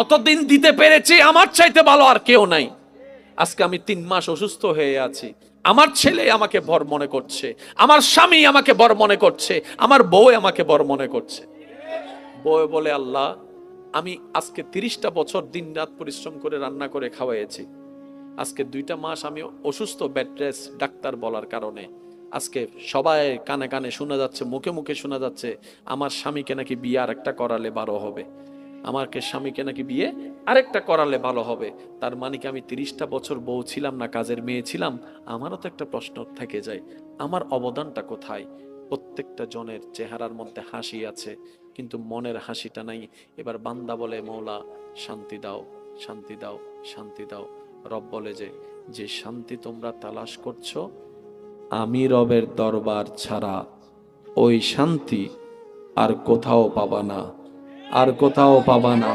অতদিন দিতে পেরেছি, আমার চাইতে ভালো আর কেউ নাই। আজকে আমি 3 মাস অসুস্থ হয়ে আছি, আমার ছেলে আমাকে বর মনে করছে, আমার স্বামী আমাকে বর মনে করছে, আমার বউ আমাকে বর মনে করছে। বউ বলে, আল্লাহ, আমি আজকে 30টা বছর দিন রাত পরিশ্রম করে রান্না করে খাওয়াইছি, আজকে 2টা মাস আমি অসুস্থ, বেড রেস্ট, ডাক্তার বলার কারণে আজকে সবাই কানে কানে শোনা যাচ্ছে, মুখে মুখে শোনা যাচ্ছে আমার স্বামীকে নাকি বিয়ে আরেকটা করালে ভালো হবে, আমাকে স্বামীকে নাকি বিয়ে আরেকটা করালে ভালো হবে। তার মানে কি আমি 30টা বছর বউ ছিলাম না, কাজের মেয়ে ছিলাম? আমারও তো একটা প্রশ্ন থেকে যায়, আমার অবদানটা কোথায়? প্রত্যেকটা জনের চেহারার মধ্যে হাসি আছে, কিন্তু মনের হাসিটা নাই। এবার বান্দা বলে, মৌলা শান্তি দাও, শান্তি দাও, শান্তি দাও। রব বলে যে, যে শান্তি তোমরা তালাশ করছো, আমি রবের দরবার ছাড়া ওই শান্তি আর কোথাও পাবা না, আর কোথাও পাবা না।